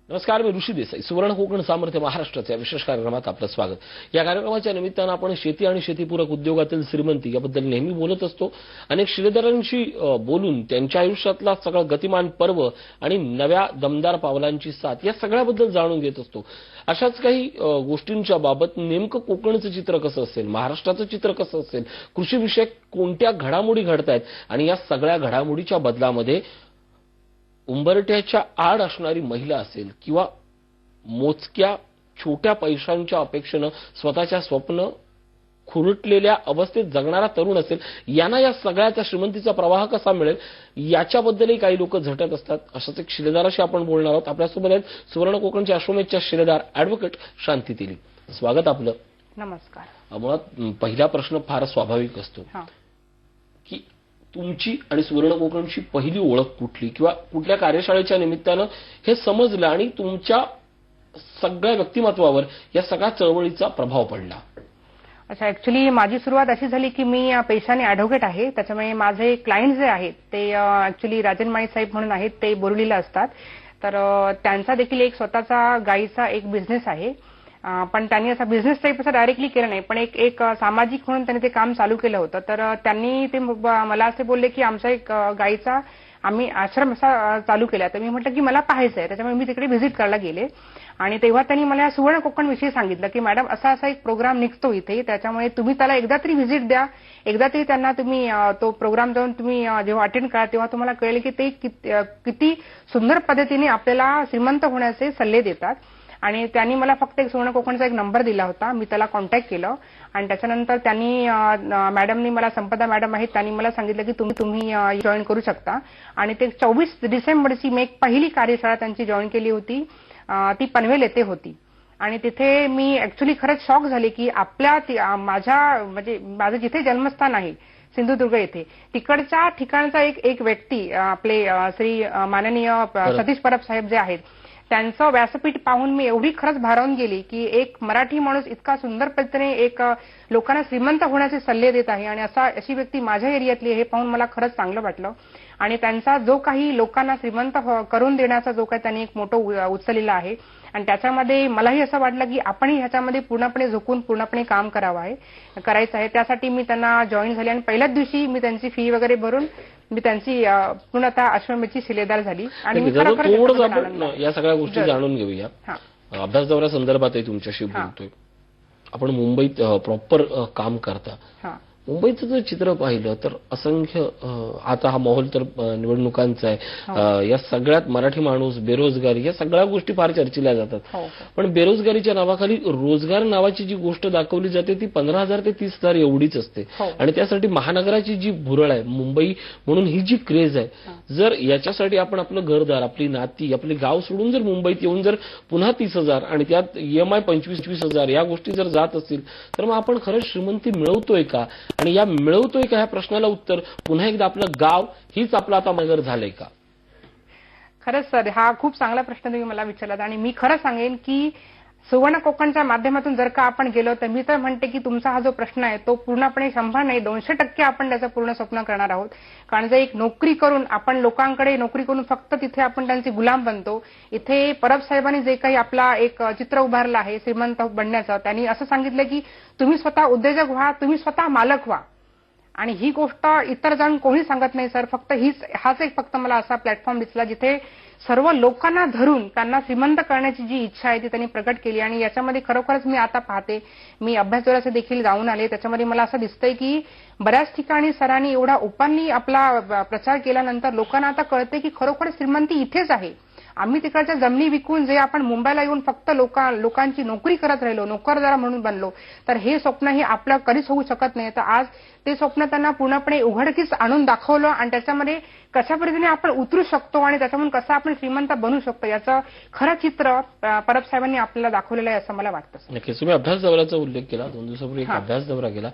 नमस्कार, मी ऋषी देसाई. सुवर्ण कोकण सामर्थ्य महाराष्ट्राच्या विशेष कार्यक्रमात आपलं स्वागत. या कार्यक्रमाच्या निमित्तानं आपण शेती आणि शेतीपूरक उद्योगातील श्रीमंती याबद्दल नेहमी बोलत असतो. अनेक शिलेदारांशी बोलून त्यांच्या आयुष्यातला सगळं गतिमान पर्व आणि नव्या दमदार पावलांची साथ या सगळ्याबद्दल जाणून घेत असतो. अशाच काही गोष्टींच्या बाबत नेमकं कोकणचं चित्र कसं असेल, महाराष्ट्राचं चित्र कसं असेल, कृषीविषयक कोणत्या घडामोडी घडतायत आणि या सगळ्या घडामोडीच्या बदलामध्ये उंबरठ्याच्या आड असणारी महिला असेल किंवा मोजक्या छोट्या पैशांच्या अपेक्षेनं स्वतःच्या स्वप्न खुरटलेल्या अवस्थेत जगणारा तरुण असेल, यांना या सगळ्याचा श्रीमंतीचा प्रवाह कसा मिळेल याच्याबद्दलही काही लोक झटत असतात. अशाच एक शिलेदाराशी आपण बोलणार आहोत. आपल्यासोबत आहेत सुवर्ण कोकणच्या अश्वमेधच्या शिलेदार ॲडव्होकेट शांती तेली. स्वागत आपलं. नमस्कार. मुळात पहिला प्रश्न फार स्वाभाविक असतो की तुमची आणि सुवर्ण कोकणची पहिली ओळख कुठली किंवा कुठल्या कार्यशाळेच्या निमित्तानं हे समजलं आणि तुमच्या सगळ्या व्यक्तिमत्वावर या सगळ्या चळवळीचा प्रभाव पडला? अच्छा, ऍक्च्युली माझी सुरुवात अशी झाली की मी पेशाने ॲडव्होकेट आहे. त्याच्यामुळे माझे क्लायंट जे आहेत ते ऍक्च्युली राजन माळी साहेब म्हणून आहेत, ते बोरिवलीला असतात. तर त्यांचा देखील एक स्वतःचा गाईचा एक बिझनेस आहे. पण त्यांनी असा बिझनेस टाईप असा डायरेक्टली केला नाही, पण एक सामाजिक म्हणून त्यांनी ते काम चालू केलं होतं. तर त्यांनी ते मला असे बोलले की आमचा एक गाईचा आम्ही आश्रम असा चालू केला. तर मी म्हटलं की मला पाहायचं आहे. त्याच्यामुळे मी तिकडे व्हिजिट करायला गेले आणि तेव्हा त्यांनी मला सुवर्ण कोकण विषयी सांगितलं की मॅडम असा एक प्रोग्राम निघतो इथे, त्याच्यामुळे तुम्ही त्याला एकदा तरी व्हिजिट द्या, एकदा तरी त्यांना तुम्ही तो प्रोग्राम जाऊन तुम्ही जेव्हा अटेंड करा तेव्हा तुम्हाला कळेल की ते किती सुंदर पद्धतीने आपल्याला श्रीमंत होण्याचे सल्ले देतात. आणि त्यांनी मला फक्त एक सुवर्ण कोकणचा एक नंबर दिला होता. मी त्याला कॉन्टॅक्ट केलं आणि त्याच्यानंतर त्यांनी मॅडमनी मला, संपदा मॅडम आहेत, त्यांनी मला सांगितलं की तुम्ही जॉईन करू शकता. आणि ते 24 डिसेंबरची मी एक पहिली कार्यशाळा त्यांची जॉईन केली होती. ती पनवेल येथे होती आणि तिथे मी ऍक्च्युली खरंच शॉक झाले की माझं जिथे जन्मस्थान आहे सिंधुदुर्ग येथे, तिकडच्या ठिकाणचा एक व्यक्ती आपले श्री माननीय सतीश परब साहेब जे आहेत, त्यांचं व्यासपीठ पाहून मी एवढी खरंच भारावून गेली की एक मराठी माणूस इतका सुंदर पद्धतीने एक लोकांना श्रीमंत होण्याचे सल्ले देत आहे आणि अशी व्यक्ती माझ्या एरियातली हे पाहून मला खरंच चांगलं वाटलं. आणि त्यांचा जो काही लोकांना श्रीमंत करून देण्याचा जो काही त्यांनी एक मोठं उचललेला आहे आणि त्याच्यामध्ये मलाही असं वाटलं की आपणही ह्याच्यामध्ये पूर्णपणे झोकून पूर्णपणे काम करायचं आहे. त्यासाठी मी त्यांना जॉईन झाले आणि पहिल्याच दिवशी मी त्यांची फी वगैरे भरून मी त्यांची पूर्णतः अश्वमेधची शिलेदार झाली. आणि थोडंच आपण या सगळ्या गोष्टी जाणून घेऊया. अभ्यास दौऱ्या संदर्भातही तुमच्याशी बोलतोय. आपण मुंबईत प्रॉपर काम करता. मुंबईचं जर चित्र पाहिलं तर असंख्य, आता हा माहोल तर निवडणुकांचा आहे, या सगळ्यात मराठी माणूस, बेरोजगारी, या सगळ्या गोष्टी फार चर्चेल्या जातात. पण बेरोजगारीच्या नावाखाली रोजगार नावाची जी गोष्ट दाखवली जाते ती 15,000 ते 30,000 एवढीच असते. आणि त्यासाठी महानगराची जी भुरळ आहे, मुंबई म्हणून ही जी क्रेज आहे, जर याच्यासाठी आपण आपलं घरदार, आपली नाती, आपले गाव सोडून जर मुंबईत येऊन जर पुन्हा 30,000 आणि त्यात EMI 25,000 या गोष्टी जर जात असतील तर मग आपण खरंच श्रीमंती मिळवतोय का? आणि या मिळवतोय का ह्या प्रश्नाला उत्तर पुन्हा एकदा आपलं गाव हीच आपलं आता नगर झालंय का? खरंच सर, हा खूप चांगला प्रश्न तुम्ही मला विचारलात. आणि मी खरं सांगेन की सुवर्ण कोकणच्या माध्यमातून जर का आपण गेलो तर मी तर म्हणते की तुमचा हा जो प्रश्न आहे तो पूर्णपणे 100 नाही 200% आपण त्याचं पूर्ण स्वप्न करणार आहोत. कारण जर एक नोकरी करून आपण लोकांकडे नोकरी करून फक्त तिथे आपण त्यांचे गुलाम बनतो. इथे परब साहेबांनी जे काही आपला एक चित्र उभारलं आहे श्रीमंत बनण्याचं, त्यांनी असं सांगितलं की तुम्ही स्वतः उद्योजक व्हा, तुम्ही स्वतः मालक व्हा. आणि ही गोष्ट इतर जण कोणी सांगत नाही सर. फक्त हाच एक फक्त मला असा प्लॅटफॉर्म दिसला जिथे सर्व लोकांना धरून त्यांना श्रीमंत करण्याची जी इच्छा आहे ती त्यांनी प्रकट केली. आणि याच्यामध्ये खरोखरच मी आता पाहते, मी अभ्यास दौऱ्याचे देखील जाऊन आले, त्याच्यामध्ये मला असं दिसतंय की बऱ्याच ठिकाणी सरांनी एवढा ओपनली आपला प्रचार केल्यानंतर लोकांना आता कळते की खरोखर श्रीमंती इथेच आहे. आम्ही तिकडच्या जमिनी विकून जे आपण मुंबईला येऊन फक्त लोकांची नोकरी करत राहिलो, नोकरदार म्हणून बनलो, तर हे स्वप्न हे आपलं कधीच होऊ शकत नाही. तर आज ते स्वप्न त्यांना पूर्णपणे उघडकीस आणून दाखवलं आणि त्याच्यामध्ये कशा पद्धतीने आपण उतरू शकतो आणि त्याच्यामधून कसं आपण श्रीमंत बनू शकतो याचं खरं चित्र परब साहेबांनी आपल्याला दाखवलेलं आहे असं मला वाटतं. नक्कीच. तुम्ही अभ्यास दौऱ्याचा उल्लेख केला. 2 दिवसापूर्वी एक अभ्यास दौरा केला.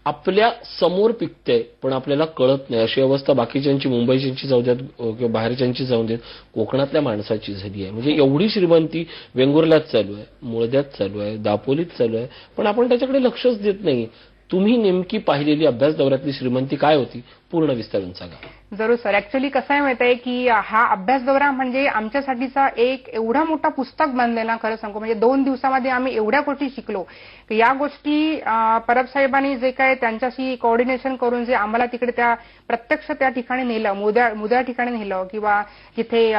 आपल्या समोर पिकते पण आपल्याला कळत नाही अशी अवस्था बाकीच्यांची, मुंबईच्यांची जाऊ देत किंवा बाहेरच्यांची जाऊ देत, कोकणातल्या माणसाची झाली आहे. म्हणजे एवढी श्रीमंती वेंगुर्ल्यात चालू आहे, मुळद्यात चालू आहे, दापोलीत चालू आहे, पण आपण त्याच्याकडे लक्षच देत नाही. तुम्ही नेमकी पाहिलेली अभ्यास दौऱ्यातली श्रीमंती काय होती? पूर्ण विस्तारून सांगा. जरूर सर. ऍक्च्युअली कसं आहे माहिती आहे की हा अभ्यास दौरा म्हणजे आमच्यासाठीचा एक एवढा मोठा पुस्तक बनलेला, खरं सांगू म्हणजे 2 दिवसामध्ये आम्ही एवढ्या गोष्टी शिकलो की या गोष्टी परब साहेबांनी जे काय त्यांच्याशी कोऑर्डिनेशन करून जे आम्हाला तिकडे त्या प्रत्यक्ष त्या ठिकाणी नेलं, मुद्या ठिकाणी नेलं किंवा जिथे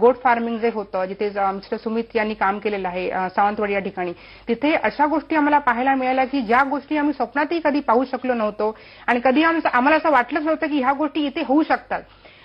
गोट फार्मिंग जे होतं, जिथे मिस्टर सुमित यांनी काम केलेलं आहे सावंतवाडी या ठिकाणी, तिथे अशा गोष्टी आम्हाला पाहायला मिळाल्या की ज्या गोष्टी आम्ही स्वप्नातही कधी पाहू शकलो नव्हतो आणि कधी आम्हाला असं वाटलंच नव्हतं की ह्या गोष्टी इथे होऊ शकतात.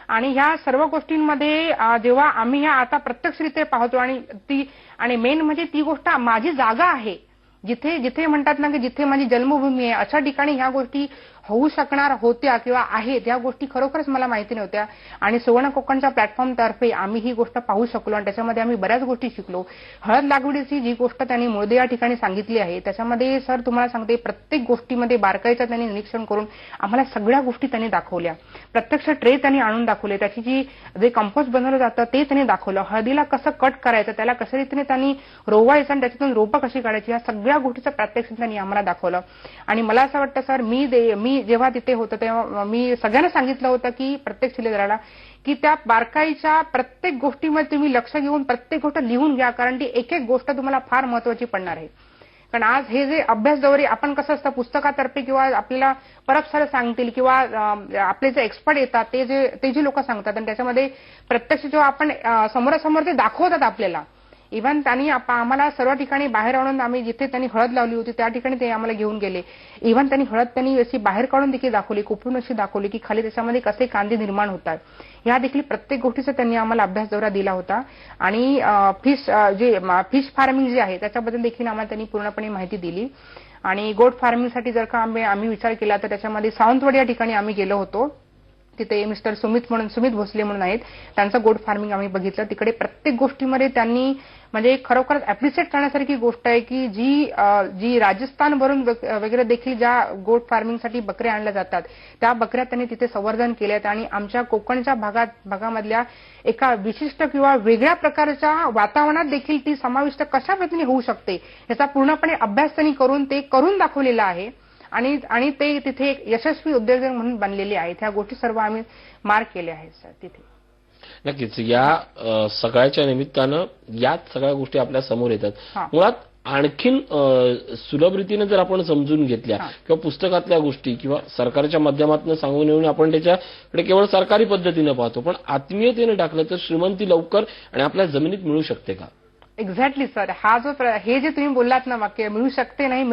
आणि ह्या सर्व गोष्टींमध्ये जेव्हा आम्ही ह्या आता प्रत्यक्षरित्या पाहतो आणि मेन म्हणजे ती गोष्ट माझी जागा आहे, जिथे म्हणतात ना की जिथे माझी जन्मभूमी आहे, अशा ठिकाणी ह्या गोष्टी होऊ शकणार होत्या किंवा आहेत, या गोष्टी खरोखरच मला माहिती नव्हत्या. आणि सुवर्ण कोकणच्या प्लॅटफॉर्मतर्फे आम्ही ही गोष्ट पाहू शकलो आणि त्याच्यामध्ये आम्ही बऱ्याच गोष्टी शिकलो. हळद लागवडीची जी गोष्ट त्यांनी मुळदे या ठिकाणी सांगितली आहे त्याच्यामध्ये सर तुम्हाला सांगते प्रत्येक गोष्टीमध्ये बारकाईचं त्यांनी निरीक्षण करून आम्हाला सगळ्या गोष्टी त्यांनी दाखवल्या. प्रत्यक्ष ट्रे त्यांनी आणून दाखवले, त्याची जे कंपोस्ट बनवलं जातं ते त्यांनी दाखवलं, हळदीला कसं कट करायचं, त्याला कशा रीतीने त्यांनी रोवायचं आणि त्याच्यातून रोपं कशी काढायची, या सगळ्या गोष्टीचं प्रात्यक्षिक त्यांनी आम्हाला दाखवलं. आणि मला असं वाटतं सर मी जेव्हा तिथे होतं तेव्हा मी सगळ्यांना सांगितलं होतं की प्रत्येक शिलेदाराला की त्या बारकाईच्या प्रत्येक गोष्टीमध्ये तुम्ही लक्ष घेऊन प्रत्येक गोष्ट लिहून घ्या, कारण ती एक एक गोष्ट तुम्हाला फार महत्वाची पडणार आहे. कारण आज हे जे अभ्यास दौरे आपण कसं असतं पुस्तकातर्फे किंवा आपल्याला परब सर सांगतील किंवा आपले जे एक्सपर्ट येतात ते जे लोक सांगतात आणि त्याच्यामध्ये प्रत्यक्ष जेव्हा आपण समोरासमोर ते दाखवतात आपल्याला, इव्हन त्यांनी आम्हाला सर्व ठिकाणी बाहेर आणून आम्ही जिथे त्यांनी हळद लावली होती त्या ठिकाणी ते आम्हाला घेऊन गेले. इव्हन त्यांनी अशी बाहेर काढून देखील दाखवली, कुपरून अशी दाखवली की खाली त्याच्यामध्ये कसे कांदे निर्माण होतात, ह्या देखील प्रत्येक गोष्टीचा त्यांनी आम्हाला अभ्यास दौरा दिला होता. आणि फिश फार्मिंग जे आहे त्याच्याबद्दल देखील आम्हाला त्यांनी पूर्णपणे माहिती दिली. आणि गोट फार्मिंगसाठी जर का आम्ही विचार केला तर त्याच्यामध्ये सावंतवाडी या ठिकाणी आम्ही गेलो होतो. तिथे मिस्टर सुमित भोसले म्हणून आहेत, त्यांचं गोट फार्मिंग आम्ही बघितलं. तिकडे प्रत्येक गोष्टीमध्ये त्यांनी म्हणजे खरोखरच अप्रिशिएट करण्यासारखी गोष्ट आहे की जी राजस्थानवरून वगैरे देखील ज्या गोट फार्मिंगसाठी बकऱ्या आणल्या जातात त्या बकऱ्या त्यांनी तिथे संवर्धन केल्यात आणि आमच्या कोकणच्या भागामधल्या एका विशिष्ट किंवा वेगळ्या प्रकारच्या वातावरणात देखील ती समाविष्ट कशा पद्धतीने होऊ शकते याचा पूर्णपणे अभ्यास त्यांनी करून दाखवलेला आहे. आणि ते तिथे एक यशस्वी उद्योजक म्हणून बनलेले आहेत. ह्या गोष्टी सर्व आम्ही मार्क केल्या आहेत सर तिथे. नक्कीच या सगळ्याच्या निमित्तानं याच सगळ्या गोष्टी आपल्या समोर येतात. मुळात आणखीन सुलभ रीतीने जर आपण समजून घेतल्या किंवा पुस्तकातल्या गोष्टी किंवा सरकारच्या माध्यमातून सांगून येऊन आपण त्याच्याकडे केवळ सरकारी पद्धतीने पाहतो, पण आत्मीयतेने टाकलं तर श्रीमंती लवकर आणि आपल्या जमिनीत मिळू शकते का? Exactly sir. हे जे तुम्ही बोललात ना वाक्य, मिळू शकते नाही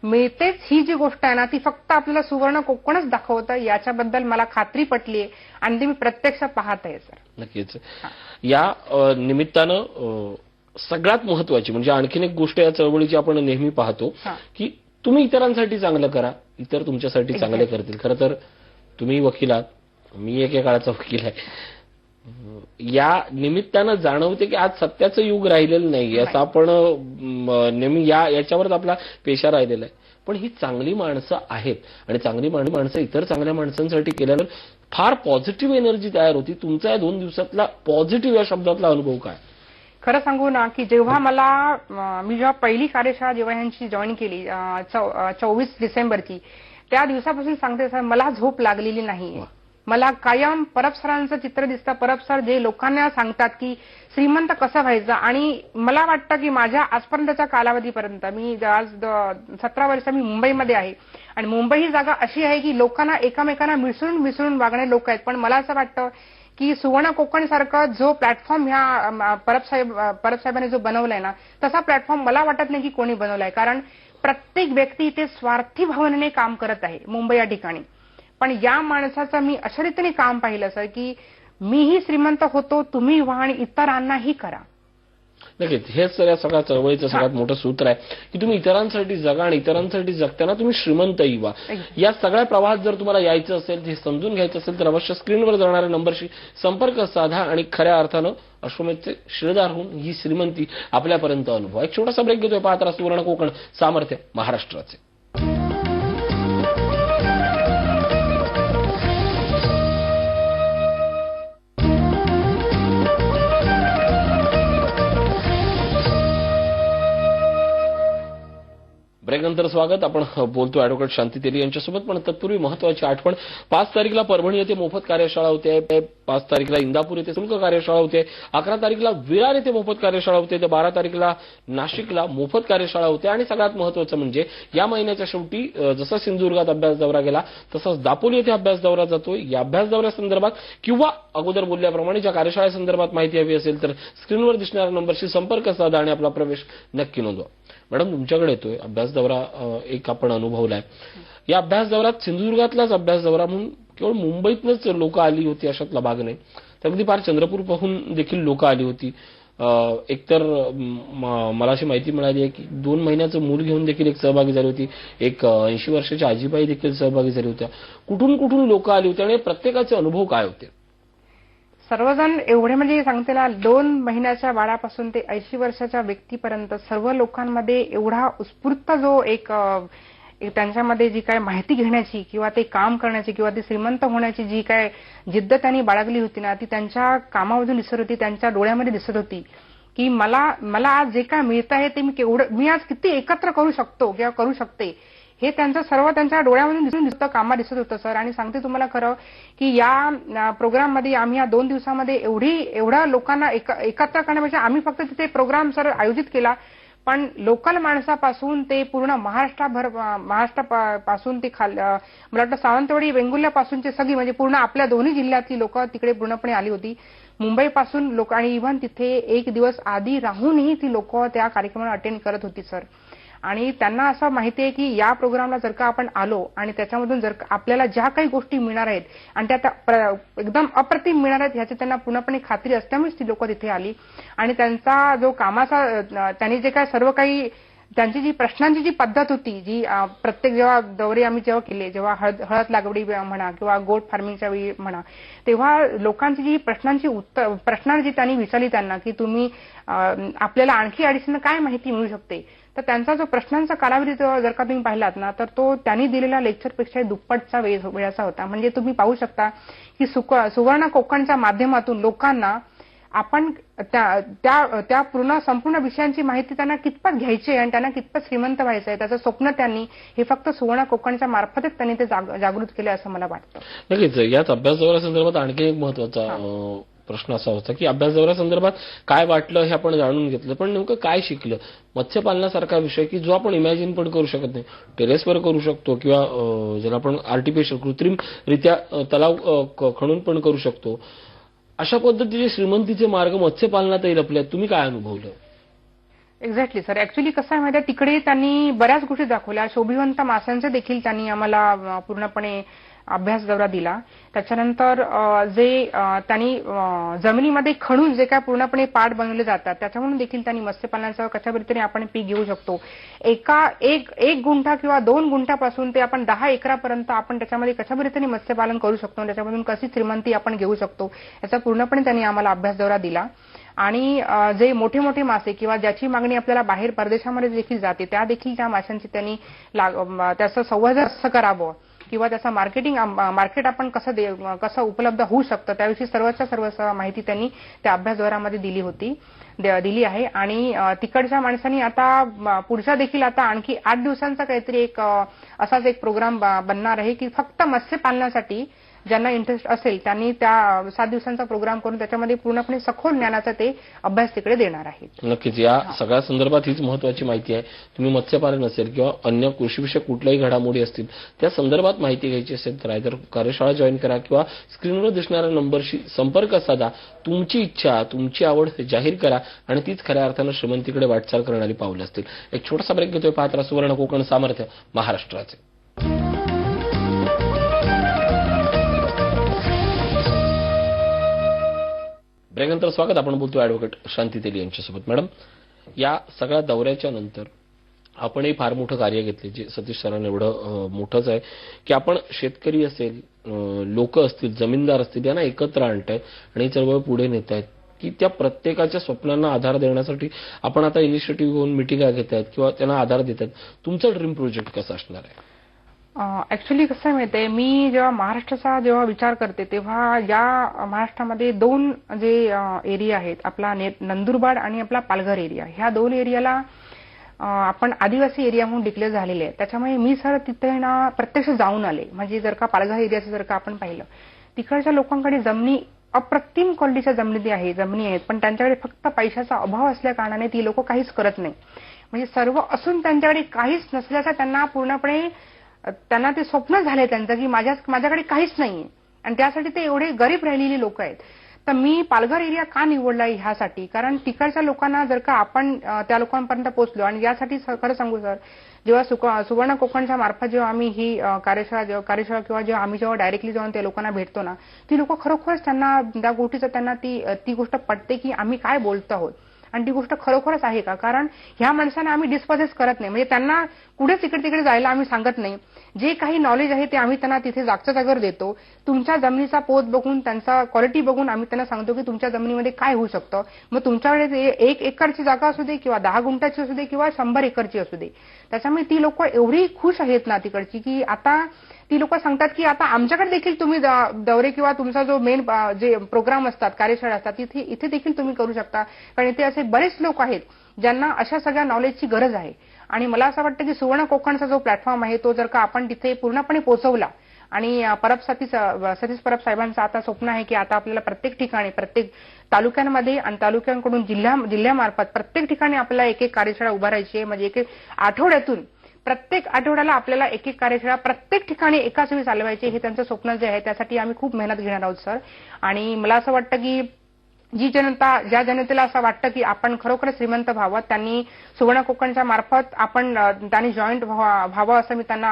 मिळतेच ही जी गोष्ट आहे ना ती फक्त आपल्याला सुवर्ण कोकणच दाखवतं, याच्याबद्दल मला खात्री पटली आहे आणि ती मी प्रत्यक्ष पाहत आहे सर. नक्कीच. या निमित्तानं सगळ्यात महत्वाची म्हणजे आणखीन एक गोष्ट या चळवळीची आपण नेहमी पाहतो की तुम्ही इतरांसाठी चांगलं करा, इतर तुमच्यासाठी चांगले करतील. खरं तर तुम्ही वकील आहात, मी एके काळाचा वकील आहे. या निमित्तानं जाणवते की आज सत्याचं युग राहिलेलं नाही, असं आपण नेहमी याच्यावरच आपला पेशा राहिलेला आहे. पण ही चांगली माणसं आहेत आणि चांगली माणसं इतर चांगल्या माणसांसाठी केल्यानंतर फार पॉझिटिव्ह एनर्जी तयार होती. तुमचा या 2 दिवसातला पॉझिटिव्ह या शब्दातला अनुभव काय? खरं सांगू ना की मी जेव्हा पहिली कार्यशाळा जेव्हा यांची जॉईन केली 24 डिसेंबरची, त्या दिवसापासून सांगते सर मला झोप लागलेली नाही. मला कायम परब सरांचं चित्र दिसतं. परब सर जे लोकांना सांगतात की श्रीमंत कसं व्हायचं, आणि मला वाटतं की माझ्या आजपर्यंतच्या कालावधीपर्यंत मी आज 17 वर्ष मी मुंबईमध्ये आहे आणि मुंबई ही जागा अशी आहे की लोकांना एकमेकांना मिसळून वागणारे लोक आहेत. पण मला असं वाटतं की सुवर्ण कोकण सारखं जो प्लॅटफॉर्म ह्या परब साहेबांनी जो बनवलाय ना तसा प्लॅटफॉर्म मला वाटत नाही की कोणी बनवलाय. कारण प्रत्येक व्यक्ती इथे स्वार्थी भावनेने काम करत आहे मुंबई या ठिकाणी. पण या माणसाचं मी अशा रीतीने काम पाहिलं सर की मीही श्रीमंत होतो, तुम्ही व्हा आणि इतरांनाही करा. नक्कीच. हेच तर या सगळ्या चळवळीचं सगळ्यात मोठं सूत्र आहे की तुम्ही इतरांसाठी जगा आणि इतरांसाठी जगताना तुम्ही श्रीमंतही व्हा. या सगळ्या प्रवाहात जर तुम्हाला यायचं असेल, हे समजून घ्यायचं असेल तर अवश्य स्क्रीनवर जाणाऱ्या नंबरशी संपर्क साधा आणि खऱ्या अर्थानं अश्वमेधचे शिलेदार होऊन ही श्रीमंती आपल्यापर्यंत अनुभव. एक छोटासा ब्रेक घेतोय. पाहत राहा सुवर्ण कोकण, सामर्थ्य महाराष्ट्राचे. ब्रेकनंतर स्वागत. आपण बोलतो ऍडव्होकेट शांती तेली यांच्यासोबत. पण तत्पूर्वी महत्वाची आठवण, 5 तारीखला परभणी येथे मोफत कार्यशाळा होते, 5 तारीखला इंदापूर येथे शुल्क कार्यशाळा होते, 11 तारीखला विरार येथे मोफत कार्यशाळा होते, तर 12 तारीखला नाशिकला मोफत कार्यशाळा होते. आणि सगळ्यात महत्वाचं म्हणजे या महिन्याच्या शेवटी जसा सिंधुदुर्गात अभ्यास दौरा गेला तसाच दापोली येथे अभ्यास दौरा जातोय. या अभ्यास दौऱ्यासंदर्भात किंवा अगोदर बोलल्याप्रमाणे ज्या कार्यशाळेसंदर्भात माहिती हवी असेल तर स्क्रीनवर दिसणाऱ्या नंबरशी संपर्क साधा आणि आपला प्रवेश नक्की नोंदवा. मॅडम, तुमच्याकडे येतोय अभ्यास दौरा एक आपण अनुभवलाय. या अभ्यास दौऱ्यात सिंधुदुर्गातलाच अभ्यास दौरा म्हणून केवळ मुंबईतनंच लोक आली होती अशातला भाग नाही, तर अगदी फार चंद्रपूरपासून देखील लोक आली होती. एकतर मला अशी माहिती मिळाली आहे की 2 महिन्याचं मूल घेऊन देखील एक सहभागी झाली होती, एक 80 वर्षाची आजीबाई देखील सहभागी झाली होत्या. कुठून कुठून लोक आली होती आणि प्रत्येकाचे अनुभव काय होते? सर्वजण एवढे म्हणजे सांगते ना, 2 महिन्याच्या बाळापासून ते 80 वर्षाच्या व्यक्तीपर्यंत सर्व लोकांमध्ये एवढा उत्स्फूर्त जो एक त्यांच्यामध्ये जी काय माहिती घेण्याची किंवा ते काम करण्याची किंवा ते श्रीमंत होण्याची जी काय जिद्द त्यांनी बाळगली होती ना, ती त्यांच्या कामामधून दिसत होती, त्यांच्या डोळ्यामध्ये दिसत होती की मला आज जे काय मिळत आहे ते मी आज किती एकत्र करू शकतो किंवा करू शकते, हे त्यांचं सर्व त्यांच्या डोळ्यामधून दिसत कामात दिसत होतं सर. आणि सांगते तुम्हाला खरं की या प्रोग्राममध्ये आम्ही या 2 दिवसामध्ये एवढ्या लोकांना एकत्र करण्यापेक्षा आम्ही फक्त तिथे प्रोग्राम सर आयोजित केला, पण लोकल माणसापासून ते पूर्ण महाराष्ट्रापासून ते मला वाटतं सावंतवाडी वेंगुर्ल्यापासूनचे सगळी म्हणजे पूर्ण आपल्या दोन्ही जिल्ह्यातली लोक तिकडे पूर्णपणे आली होती. मुंबईपासून लोक आणि इव्हन तिथे 1 दिवस आधी राहूनही ती लोक त्या कार्यक्रमाला अटेंड करत होती सर. आणि त्यांना असं माहिती आहे की या प्रोग्रामला जर का आपण आलो आणि त्याच्यामधून जर आपल्याला ज्या काही गोष्टी मिळणार आहेत आणि त्या एकदम अप्रतिम मिळणार आहेत ह्याची त्यांना पूर्णपणे खात्री असल्यामुळेच ती लोक तिथे आली. आणि त्यांचा जो कामाचा त्यांनी जे काय सर्व काही त्यांची जी प्रश्नांची जी पद्धत होती, जी प्रत्येक जेव्हा दौरे आम्ही जेव्हा केले, जेव्हा हळद लागवडी म्हणा किंवा गोट फार्मिंगच्या वेळी म्हणा, तेव्हा लोकांची जी प्रश्नांची जी त्यांनी विचारली त्यांना की तुम्ही आपल्याला आणखी अडीचनं काय माहिती मिळू शकते, तर त्यांचा जो प्रश्नांचा कालावधी जर का तुम्ही पाहिलात ना, तर तो त्यांनी दिलेल्या लेक्चरपेक्षा दुप्पटचा वेळाचा होता. म्हणजे तुम्ही पाहू शकता की सुवर्ण कोकणच्या माध्यमातून लोकांना आपण त्या संपूर्ण विषयांची माहिती त्यांना कितपत घ्यायची आहे आणि त्यांना कितपत श्रीमंत व्हायचं आहे त्याचं स्वप्न त्यांनी हे फक्त सुवर्ण कोकणच्या मार्फतच त्यांनी ते जागृत केलं असं मला वाटतं. नक्कीच. याच अभ्यास दौऱ्यासंदर्भात आणखी एक महत्वाचा प्रश्न असा होता की अभ्यास दौऱ्यासंदर्भात काय वाटलं हे आपण जाणून घेतलं, पण नेमकं काय शिकलं? मत्स्यपालनासारखा विषय की जो आपण इमॅजिन पण करू शकत नाही, टेरेसवर करू शकतो किंवा ज्याला आपण आर्टिफिशियल कृत्रिमरित्या तलाव खणून पण करू शकतो, अशा पद्धतीचे श्रीमंतीचे मार्ग मत्स्यपालनातही लपले. तुम्ही काय अनुभवलं? Exactly sir. ऍक्च्युली कसं आहे माहिती, तिकडे त्यांनी बऱ्याच गोष्टी दाखवल्या. शोभिवंत माशांचे देखील त्यांनी आम्हाला पूर्णपणे अभ्यास दौरा दिला. त्याच्यानंतर जे त्यांनी जमिनीमध्ये खणून जे काय पूर्णपणे पाट बनवले जातात त्याच्यामधून देखील त्यांनी मत्स्यपालनाचं कशा पद्धतीने आपण पीक घेऊ शकतो, एक गुंठा किंवा 2 गुंठ्यापासून ते आपण 10 एकरापर्यंत आपण त्याच्यामध्ये कशा पद्धतीने मत्स्यपालन करू शकतो, त्याच्यामधून कशी श्रीमंती आपण घेऊ शकतो, याचा पूर्णपणे त्यांनी आम्हाला अभ्यास दौरा दिला. आणि जे मोठे मोठे मासे किंवा ज्याची मागणी आपल्याला बाहेर परदेशामध्ये देखील जाते त्या देखील त्या माशांची त्यांनी त्याचं संवर्धन कसं करावं किंवा त्याचा मार्केट आपण कसं उपलब्ध होऊ शकतं त्याविषयी सर्वच्या सर्व माहिती त्यांनी त्या अभ्यासदौऱ्यामध्ये दिली आहे. आणि तिकडच्या माणसांनी आता पुढच्या देखील आता आणखी 8 दिवसांचा काहीतरी असाच एक प्रोग्राम बनणार आहे की फक्त मत्स्यपालनासाठी ज्यांना इंटरेस्ट असेल त्यांनी त्या 7 दिवसांचा प्रोग्राम करून त्याच्यामध्ये पूर्णपणे सखोल ज्ञानाचा ते अभ्यास तिकडे देणार आहेत. नक्कीच. या सगळ्या संदर्भात हीच महत्वाची माहिती आहे. तुम्ही मत्स्यपालन असेल किंवा अन्य कृषीविषयक कुठल्याही घडामोडी असतील त्या संदर्भात माहिती घ्यायची असेल तर आयदर कार्यशाळा जॉईन करा किंवा स्क्रीनवर दिसणाऱ्या नंबरशी संपर्क साधा. तुमची इच्छा, तुमची आवड जाहीर करा आणि तीच खऱ्या अर्थानं श्रीमंतीकडे वाटचाल करणारी पावलं असतील. एक छोटासा ब्रेक घेतोय. पाहत राहा सुवर्ण कोकण सामर्थ्य महाराष्ट्राचे. ब्रेकनंतर स्वागत. आपण बोलतो ऍडव्होकेट शांती तेली यांच्यासोबत. मॅडम, या सगळ्या दौऱ्याच्या नंतर आपणही फार मोठं कार्य घेतले जे सतीश सरांनी एवढं मोठंच आहे की आपण शेतकरी असेल, लोक असतील, जमीनदार असतील यांना एकत्र आणतायत आणि ही चळवळ पुढे नेत आहेत की त्या प्रत्येकाच्या स्वप्नांना आधार देण्यासाठी आपण आता इनिशिएटिव्ह घेऊन मिटिंगा घेत आहेत किंवा त्यांना आधार देत आहेत. तुमचं ड्रीम प्रोजेक्ट कसं असणार आहे? ऍक्च्युली कसं आहे माहितीये, मी जेव्हा महाराष्ट्राचा विचार करते तेव्हा या महाराष्ट्रामध्ये 2 जे एरिया आहेत, आपला नंदुरबार आणि आपला पालघर एरिया, ह्या 2 एरियाला आपण आदिवासी एरिया म्हणून डिक्लेअर झालेले आहे. त्याच्यामुळे मी सर तिथे ना प्रत्यक्ष जाऊन आले. म्हणजे जर का पालघर एरियाचं जर का आपण पाहिलं, तिकडच्या लोकांकडे जमिनी अप्रतिम क्वालिटीच्या जमिनी आहेत, पण त्यांच्याकडे फक्त पैशाचा अभाव असल्या कारणाने ती लोक काहीच करत नाही. म्हणजे सर्व असून त्यांच्याकडे काहीच नसल्याचा त्यांना पूर्णपणे त्यांना ते स्वप्न झाले त्यांचं की माझ्याकडे काहीच नाहीये, आणि त्यासाठी ते एवढे गरीब राहिलेली लोक आहेत. तर मी पालघर एरिया का निवडला ह्यासाठी, कारण तिकडच्या लोकांना जर का आपण त्या लोकांपर्यंत पोहोचलो, आणि यासाठी खरं सांगू सर, जेव्हा सुवर्ण कोकणच्या मार्फत जेव्हा आम्ही ही कार्यशाळा किंवा जेव्हा आम्ही डायरेक्टली जेव्हा त्या लोकांना भेटतो ना, ती लोक खरोखरच त्यांना त्या गोष्टीचं त्यांना ती गोष्ट पटते की आम्ही काय बोलतो आहोत आणि ती गोष्ट खरोखरच आहे का. कारण ह्या माणसांना आम्ही डिस्पॉजेस करत नाही, म्हणजे त्यांना कुठेच इकडे तिकडे जायला आम्ही सांगत नाही. जे काही नॉलेज आहे ते आम्ही त्यांना तिथे जागच्या जागेवर देतो. तुमच्या जमिनीचा पोत बघून, त्यांचा क्वालिटी बघून आम्ही त्यांना सांगतो की तुमच्या जमिनीमध्ये काय होऊ शकतं. मग तुमच्याकडे 1 एकरची जागा असू दे किंवा 10 गुंठ्याची असू दे किंवा 100 एकरची असू दे. त्याच्यामुळे ती लोक एवढी खुश आहेत ना तिकडची, की आता ती लोक सांगतात की आता आमच्याकडे देखील तुम्ही दौरे किंवा तुमचा जो मेन जे प्रोग्राम असतात, कार्यशाळा असतात, इथे देखील तुम्ही करू शकता. कारण इथे असे बरेच लोक आहेत ज्यांना अशा सगळ्या नॉलेजची गरज आहे. आणि मला असं वाटतं की सुवर्ण कोकणचा जो प्लॅटफॉर्म आहे तो जर का आपण तिथे पूर्णपणे पोहोचवला, आणि सतीश परब साहेबांचं आता स्वप्न आहे की आता आपल्याला प्रत्येक ठिकाणी, प्रत्येक तालुक्यांमध्ये आणि तालुक्यांकडून जिल्ह्यामार्फत प्रत्येक ठिकाणी आपल्याला एक कार्यशाळा उभारायची आहे. म्हणजे एक आठवड्यातून प्रत्येक आठवड्याला आपल्याला एक कार्यशाळा प्रत्येक ठिकाणी एकाच वेळी चालवायची, हे त्यांचं स्वप्न जे आहे त्यासाठी आम्ही खूप मेहनत घेणार आहोत सर. आणि मला असं वाटतं की ज्या जनतेला असं वाटतं की आपण खरोखर श्रीमंत व्हावं, त्यांनी सुवर्ण कोकणच्या मार्फत त्यांनी जॉईंट व्हावं असं मी त्यांना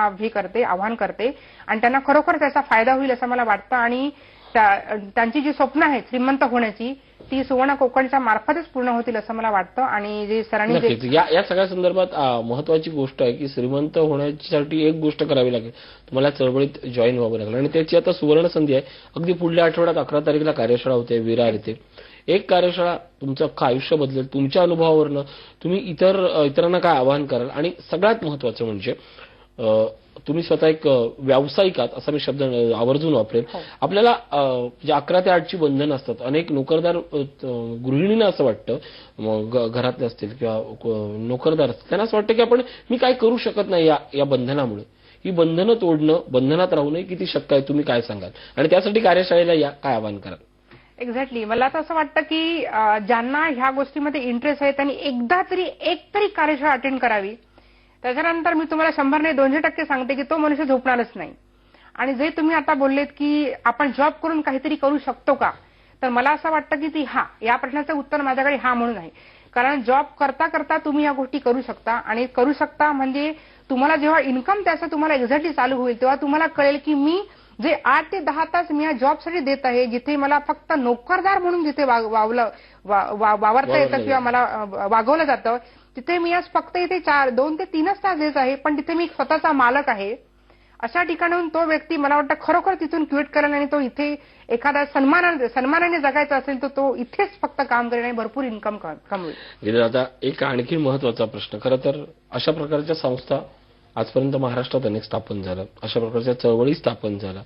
आवाहन करते. आणि त्यांना खरोखर त्याचा फायदा होईल असं मला वाटतं. आणि त्यांची जी स्वप्न आहेत श्रीमंत होण्याची, ती सुवर्ण कोकणच्या मार्फतच पूर्ण होतील असं मला वाटतं. आणि जे सरांनी या सगळ्या संदर्भात महत्वाची गोष्ट आहे की श्रीमंत होण्यासाठी एक गोष्ट करावी लागेल, तुम्हाला चळवळीत जॉईन व्हावं लागेल. आणि त्याची आता सुवर्ण संधी आहे. अगदी पुढल्या आठवड्यात 11 तारखेला कार्यशाळा होते विरार येथे. एक कार्यशाळा तुमचं अख्खं आयुष्य बदलेल. तुमच्या अनुभवावरनं तुम्ही इतरांना काय आवाहन कराल. आणि सगळ्यात महत्वाचं म्हणजे तुम्ही स्वतः एक व्यावसायिक आहात असा मी शब्द आवर्जून वापरेल. आपल्याला जे 11 ते 8 ची बंधनं असतात, अनेक नोकरदार गृहिणींना असं वाटतं, घरातले असतील किंवा नोकरदार असतील, त्यांना असं वाटतं की मी काय करू शकत नाही या बंधनामुळे. ही बंधनं तोडणं, बंधनात राहू नये किती शक्य आहे, तुम्ही काय सांगाल. आणि त्यासाठी कार्यशाळेला काय आवाहन कराल. एक्झॅक्टली. मला तर असं वाटतं की ज्यांना ह्या गोष्टीमध्ये इंटरेस्ट आहे त्यांनी एकदा तरी कार्यशाळा अटेंड करावी. त्याच्यानंतर मी तुम्हाला 100 नाही 200% सांगते की तो मनुष्य झोपणारच नाही. आणि जे तुम्ही आता बोललेत की आपण जॉब करून काहीतरी करू शकतो का, तर मला असं वाटतं की या प्रश्नाचं उत्तर माझ्याकडे हा म्हणून आहे. कारण जॉब करता करता तुम्ही या गोष्टी करू शकता. आणि करू शकता म्हणजे तुम्हाला जेव्हा इन्कम त्याचं तुम्हाला एक्झॅक्टली चालू होईल, तेव्हा तुम्हाला कळेल की मी जे 8 ते 10 तास मी या जॉबसाठी देत आहे, जिथे मला फक्त नोकरदार म्हणून जिथे वावरता येतं किंवा मला वागवलं जातं, तिथे मी आज फक्त इथे 2 ते 3च तास देत आहे, पण तिथे मी स्वतःचा मालक आहे. अशा ठिकाणाहून तो व्यक्ती मला वाटतं खरोखर तिथून क्विट करेल आणि तो इथे एखादा सन्मानाने जगायचा असेल तर तो इथेच फक्त काम करेल आणि भरपूर इन्कम कमवेल. आता एक आणखी महत्वाचा प्रश्न, खरं तर अशा प्रकारच्या संस्था आजपर्यंत महाराष्ट्रात अनेक स्थापन झाल्या, अशा प्रकारच्या चळवळी स्थापन झाल्या.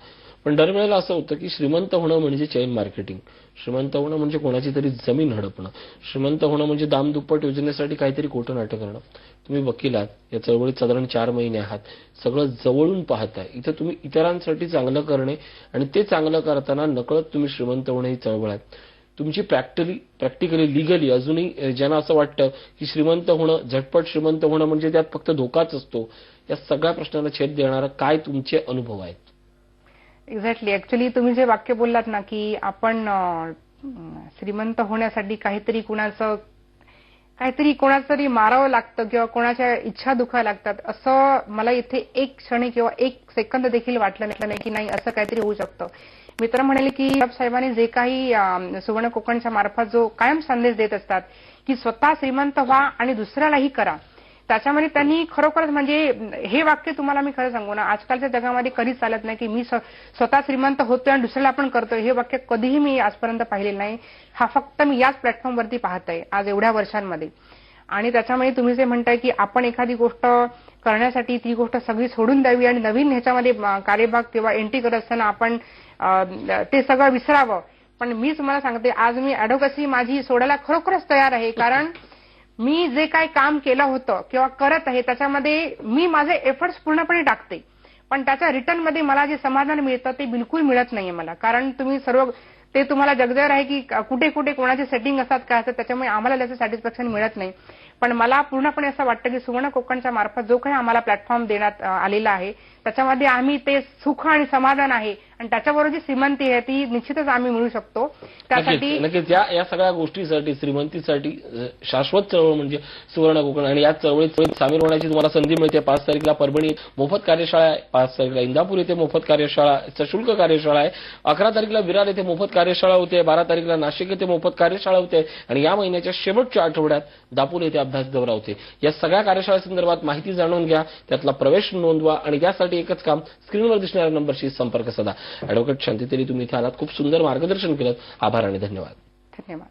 पण दरवेळेला असं होतं की श्रीमंत होणं म्हणजे चेन मार्केटिंग, श्रीमंत होणं म्हणजे कोणाची तरी जमीन हडपणं, श्रीमंत होणं म्हणजे दामदुप्पट योजनेसाठी काहीतरी खोटं नाटक करणं. तुम्ही वकील आहात, या चळवळीत साधारण 4 महिने आहात, सगळं जवळून पाहताय. इथं तुम्ही इतरांसाठी चांगलं करणे आणि ते चांगलं करताना नकळत तुम्ही श्रीमंत होणे ही चळवळ आहे. तुमची प्रॅक्टिकली लिगली अजूनही ज्यांना असं वाटतं की श्रीमंत होणं, झटपट श्रीमंत होणं म्हणजे त्यात फक्त धोकाच असतो, या सगळ्या प्रश्नांना छेद देणारा काय तुमचे अनुभव आहेत. एक्झॅक्टली. ऍक्च्युली तुम्ही जे वाक्य बोललात ना की आपण श्रीमंत होण्यासाठी काहीतरी कोणाचं तरी मारावं लागतं किंवा कोणाच्या इच्छा दुखायला लागतात, असं मला इथे एक क्षणी किंवा 1 सेकंद देखील वाटलं नाही की नाही असं काहीतरी होऊ शकतं. मी तर म्हणेल की साहेबांनी जे काही सुवर्ण कोकणच्या मार्फत जो कायम संदेश देत असतात की स्वतः श्रीमंत व्हा आणि दुसऱ्यालाही करा, त्याच्यामध्ये त्यांनी खरोखरच म्हणजे हे वाक्य तुम्हाला मी खरं सांगू ना, आजकालच्या जगामध्ये कधीच चालत नाही की मी स्वतः श्रीमंत होतोय आणि दुसऱ्याला आपण करतोय, हे वाक्य कधीही मी आजपर्यंत पाहिलेलं नाही. हा फक्त मी याच प्लॅटफॉर्मवरती पाहतोय आज एवढ्या वर्षांमध्ये. आणि त्याच्यामध्ये तुम्ही जे म्हणताय की आपण एखादी गोष्ट करण्यासाठी ती गोष्ट सगळी सोडून द्यावी आणि नवीन ह्याच्यामध्ये कार्यभाग किंवा एंट्री करत असताना आपण ते सगळं विसरावं. पण मी तुम्हाला सांगते आज मी ऍडव्होकसी माझी सोडायला खरोखरच तयार आहे. कारण मी जे काही काम केलं होतं किंवा करत आहे त्याच्यामध्ये मी माझे एफर्ट्स पूर्णपणे टाकते, पण त्याच्या रिटर्नमध्ये मला जे समाधान मिळतं ते बिलकुल मिळत नाहीये मला. कारण तुम्ही सर्व ते तुम्हाला जगजाहीर आहे की कुठे कुठे कोणाचे सेटिंग असतात काय असतात, त्याच्यामुळे आम्हाला त्याचं सॅटिस्फॅक्शन मिळत नाही. पण मला पूर्णपणे असं वाटतं की सुवर्ण कोकणच्या मार्फत जो काही आम्हाला प्लॅटफॉर्म देण्यात आलेला आहे त्याच्यामध्ये आम्ही ते सुख आणि समाधान आहे आणि त्याच्याबरोबर जी श्रीमंती आहे ती निश्चितच आम्ही मिळू शकतो. त्यासाठी नक्कीच या सगळ्या गोष्टीसाठी श्रीमंतीसाठी शाश्वत चळवळ म्हणजे सुवर्ण कोकण आणि या चळवळीत सामील होण्याची तुम्हाला संधी मिळते. 5 तारखेला परभणी मोफत कार्यशाळा आहे, 5 तारखेला इंदापूर येथे मोफत कार्यशाळा सशुल्क कार्यशाळा आहे, 11 तारखेला विरार येथे मोफत कार्यशाळा होते, 12 तारखेला नाशिक येथे मोफत कार्यशाळा होते आणि या महिन्याच्या शेवटच्या आठवड्यात दापोली येथे अभ्यास दौरा होते. या सगळ्या कार्यशाळेसंदर्भात माहिती जाणून घ्या, त्यातला प्रवेश नोंदवा आणि त्यासाठी एकच काम, स्क्रीनवर दिसणाऱ्या नंबरशी संपर्क साधा. ऍडव्होकेट शांतीतेली तुम्ही इथे आलात, खूप सुंदर मार्गदर्शन केलं. आभार आणि धन्यवाद. धन्यवाद.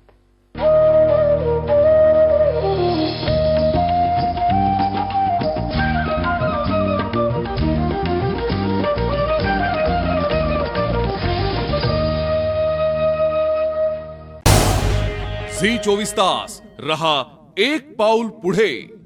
झी 24 तास रहा एक पाऊल पुढे.